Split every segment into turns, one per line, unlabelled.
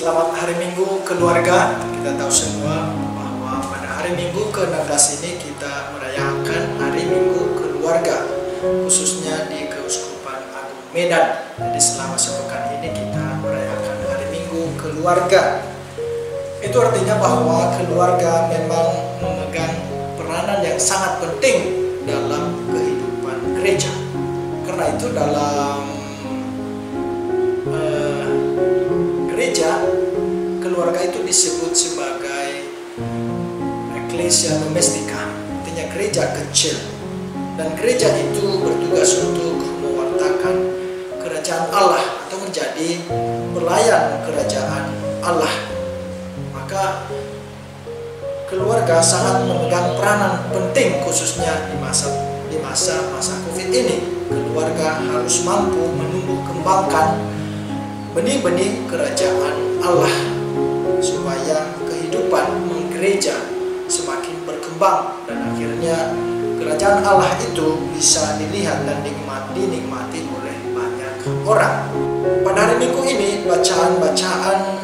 Selamat hari Minggu keluarga. Kita tahu semua bahwa pada hari Minggu ke-16 ini kita merayakan hari Minggu keluarga, khususnya di Keuskupan Agung Medan. Jadi selama sepekan ini kita merayakan hari Minggu keluarga. Itu artinya bahwa keluarga memang memegang peranan yang sangat penting dalam kehidupan gereja. Karena itu dalam gereja, keluarga itu disebut sebagai Ecclesia Domestica, artinya gereja kecil. Dan gereja itu bertugas untuk mewartakan kerajaan Allah atau menjadi pelayan kerajaan Allah. Maka keluarga sangat memegang peranan penting, khususnya di masa Covid ini. Keluarga harus mampu menumbuh kembangkan benih-benih kerajaan Allah supaya kehidupan menggereja semakin berkembang dan akhirnya kerajaan Allah itu bisa dilihat dan dinikmati oleh banyak orang. Pada hari Minggu ini bacaan-bacaan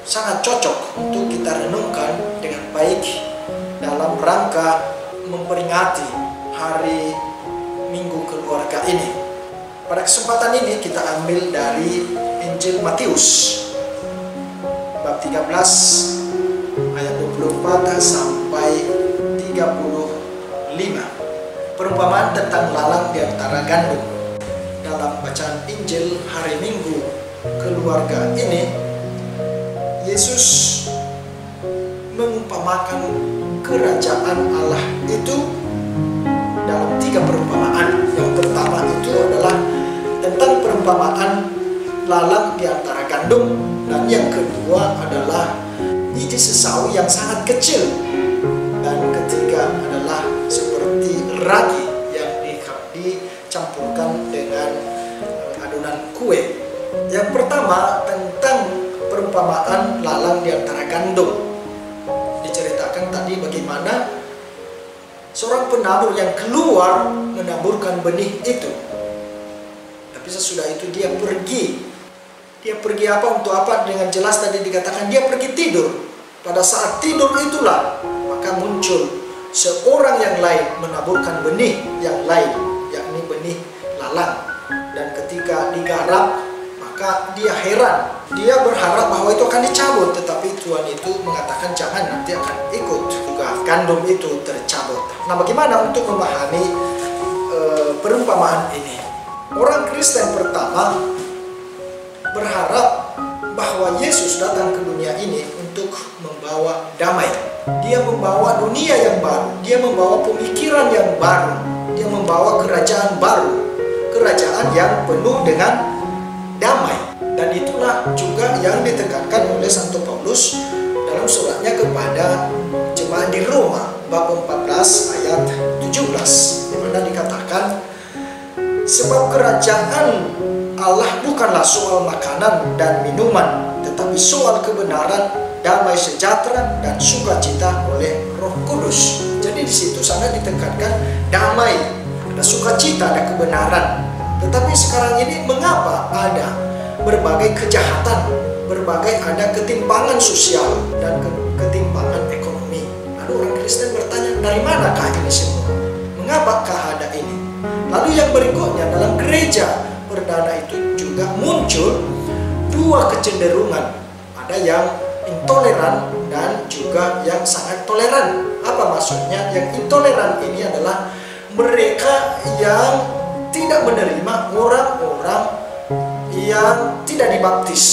sangat cocok untuk kita renungkan dengan baik dalam rangka memperingati hari Minggu keluarga ini. Pada kesempatan ini kita ambil dari Injil Matius bab 13 ayat 24 sampai 35. Perumpamaan tentang lalang di antara gandum. Dalam bacaan Injil hari Minggu keluarga ini, Yesus mengumpamakan kerajaan Allah itu dalam 3 perumpamaan. Yang pertama itu adalah tentang perumpamaan lalang di antara gandum, dan yang kedua adalah biji sesawi yang sangat kecil, dan ketiga adalah seperti ragi yang dicampurkan dengan adonan kue. Yang pertama tentang perumpamaan lalang di antara gandum. Diceritakan tadi bagaimana seorang penabur yang keluar menaburkan benih itu. Tapi sesudah itu dia pergi. Dia pergi apa, untuk apa? Dengan jelas tadi dikatakan dia pergi tidur. Pada saat tidur itulah maka muncul seorang yang lain menaburkan benih yang lain, yakni benih lalang. Dan ketika digarap maka dia heran. Dia berharap bahwa itu akan dicabut, tetapi Tuhan itu mengatakan jangan, nanti akan ikut juga gandum itu tercabut. Nah, bagaimana untuk memahami perumpamaan ini? Orang Kristen pertama berharap bahwa Yesus datang ke dunia ini untuk membawa damai. Dia membawa dunia yang baru, dia membawa pemikiran yang baru, dia membawa kerajaan baru, kerajaan yang penuh dengan damai. Dan itulah juga yang ditekankan oleh Santo Paulus dalam suratnya kepada jemaat di Roma bab 14 ayat 17, di mana dikatakan, sebab kerajaan Allah bukanlah soal makanan dan minuman, tetapi soal kebenaran, damai sejahtera, dan sukacita oleh Roh Kudus. Jadi di situ sangat ditekankan damai, ada sukacita, ada kebenaran. Tetapi sekarang ini mengapa ada berbagai kejahatan, ada ketimpangan sosial dan ketimpangan ekonomi? Lalu orang Kristen bertanya, dari manakah ini semua? Mengapakah ada ini? Lalu yang berikutnya, dalam gereja perdana itu juga muncul 2 kecenderungan. Ada yang intoleran dan juga yang sangat toleran. Apa maksudnya? Yang intoleran ini adalah mereka yang tidak menerima orang-orang yang tidak dibaptis.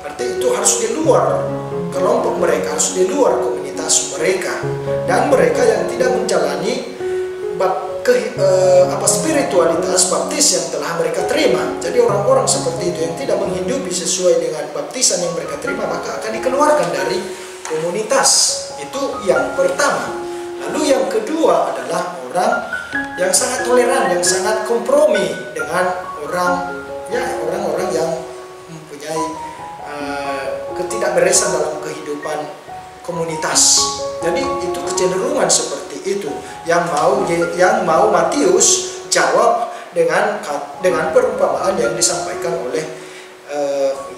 Berarti itu harus di luar kelompok mereka, harus di luar komunitas mereka. Dan mereka yang tidak menjalani spiritualitas baptis yang telah mereka terima. Jadi orang-orang seperti itu yang tidak menghidupi sesuai dengan baptisan yang mereka terima, maka akan dikeluarkan dari komunitas. Itu yang pertama. Lalu yang kedua adalah orang yang sangat toleran, yang sangat kompromi dengan orang-orang yang mempunyai ketidakberesan dalam kehidupan komunitas. Jadi itu kecenderungan seperti itu yang mau Matius jawab dengan perumpamaan yang disampaikan oleh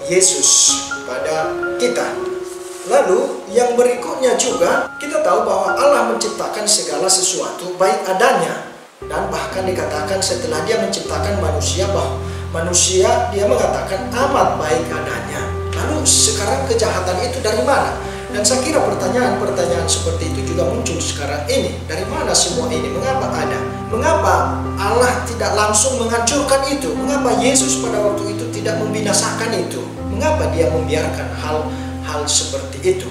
Yesus kepada kita. Lalu yang berikutnya juga kita tahu bahwa Allah menciptakan segala sesuatu baik adanya, dan bahkan dikatakan setelah dia menciptakan manusia, bahwa manusia dia mengatakan amat baik adanya. Lalu sekarang kejahatan itu dari mana? Dan saya kira pertanyaan-pertanyaan seperti itu juga muncul sekarang ini. Dari mana semua ini? Mengapa ada? Mengapa Allah tidak langsung menghancurkan itu? Mengapa Yesus pada waktu itu tidak membinasakan itu? Mengapa dia membiarkan hal seperti itu?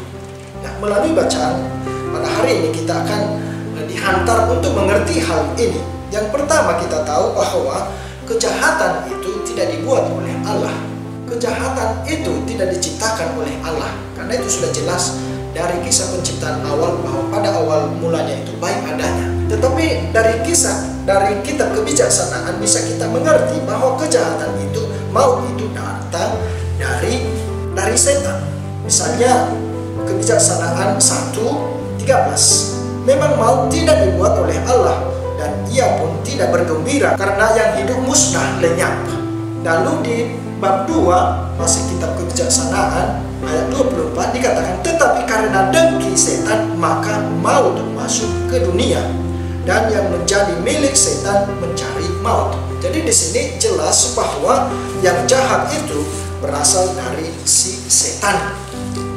Nah, melalui bacaan pada hari ini kita akan dihantar untuk mengerti hal ini. Yang pertama, kita tahu bahwa kejahatan itu tidak dibuat oleh Allah. Kejahatan itu tidak diciptakan oleh Allah. Karena itu sudah jelas dari kisah penciptaan awal bahwa pada awal mulanya itu baik adanya. Tetapi dari kitab kebijaksanaan bisa kita mengerti bahwa kejahatan itu, maut itu datang dari setan. Misalnya kebijaksanaan 1:13, memang maut tidak dibuat oleh Allah, dan ia pun tidak bergembira karena yang hidup musnah lenyap. Lalu di bab 2 masih kitab kebijaksanaan ayat 24 dikatakan, tetapi karena dengki setan maka maut masuk ke dunia, dan yang menjadi milik setan mencari maut. Jadi di sini jelas bahwa yang jahat itu berasal dari si setan.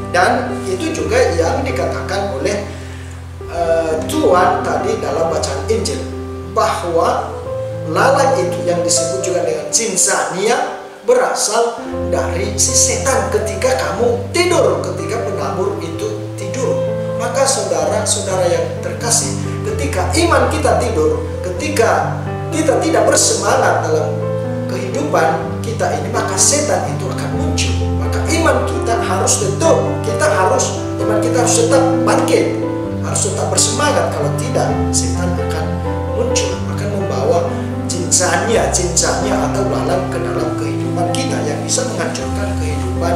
Dan itu juga yang dikatakan oleh Tuhan tadi dalam bacaan Injil, bahwa lalat itu yang disebut juga dengan zinsania berasal dari si setan ketika kamu tidur, ketika penabur itu tidur. Maka saudara-saudara yang terkasih, ketika iman kita tidur, ketika kita tidak bersemangat dalam kehidupan kita ini, maka setan itu akan muncul. Maka iman kita harus tetap bangkit, harus tetap bersemangat. Kalau tidak, setan akan muncul, akan membawa cincanya atau lalat ke dalam kehidupan kita yang bisa menghancurkan kehidupan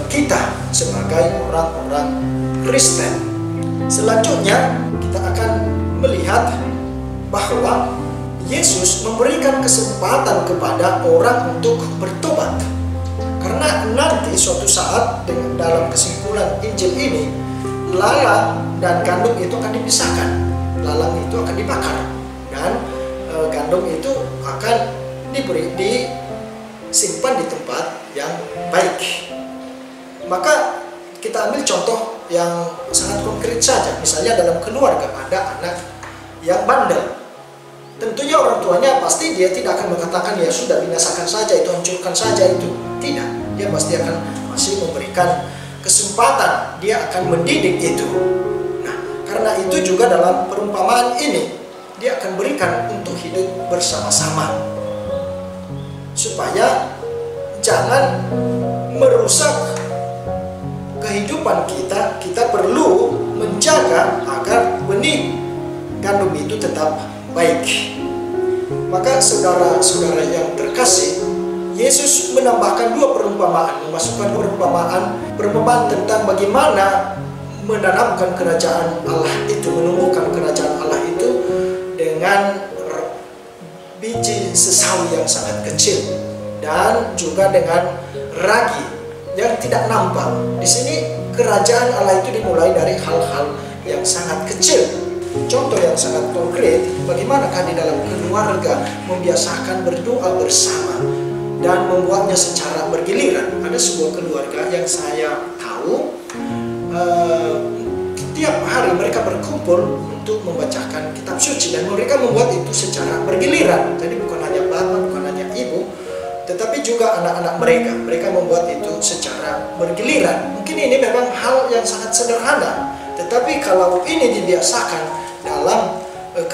kita sebagai orang-orang Kristen. Selanjutnya kita akan melihat bahwa Yesus memberikan kesempatan kepada orang untuk bertobat. Karena nanti suatu saat dalam kesimpulan Injil ini, lalang dan gandum itu akan dipisahkan. Lalang itu akan dibakar, dan gandum itu akan disimpan di tempat yang baik. Maka kita ambil contoh yang sangat konkret saja. Misalnya dalam keluarga ada anak yang bandel. Tentunya orang tuanya pasti dia tidak akan mengatakan ya sudah binasakan saja itu, hancurkan saja itu. Tidak, dia pasti akan masih memberikan kesempatan, dia akan mendidik itu. Nah, karena itu juga dalam perumpamaan ini dia akan berikan untuk hidup bersama-sama, supaya jangan merusak kehidupan kita. Kita perlu menjaga agar benih gandum itu tetap baik. Maka saudara-saudara yang terkasih, Yesus menambahkan dua perumpamaan, memasukkan perumpamaan tentang bagaimana menanamkan kerajaan Allah itu, menumbuhkan kerajaan Allah itu dengan biji sesawi yang sangat kecil, dan juga dengan ragi yang tidak nampak. Di sini kerajaan Allah itu dimulai dari hal-hal yang sangat kecil. Contoh yang sangat konkret, bagaimanakah di dalam keluarga membiasakan berdoa bersama dan membuatnya secara bergiliran. Ada sebuah keluarga yang saya tahu tiap hari mereka berkumpul untuk membacakan kitab suci, dan mereka membuat itu secara bergiliran. Jadi bukan hanya bapak, bukan hanya ibu, tetapi juga anak-anak mereka membuat itu secara bergiliran. Mungkin ini memang hal yang sangat sederhana, tetapi kalau ini dibiasakan dalam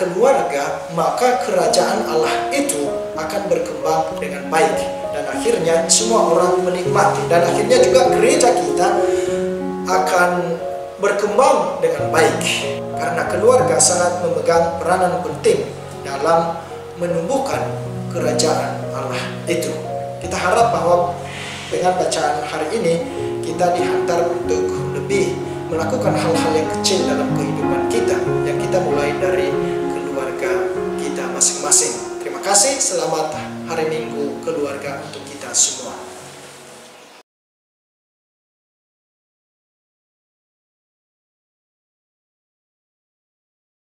keluarga, maka kerajaan Allah itu akan berkembang dengan baik, dan akhirnya semua orang menikmati, dan akhirnya juga gereja kita akan berkembang dengan baik, karena keluarga sangat memegang peranan penting dalam menumbuhkan kerajaan Allah itu. Kita harap bahwa dengan bacaan hari ini kita dihantar untuk lebih melakukan hal-hal yang kecil dalam kehidupan kita, yang kita mulai dari keluarga kita masing-masing. Terima kasih, selamat hari Minggu keluarga untuk kita semua.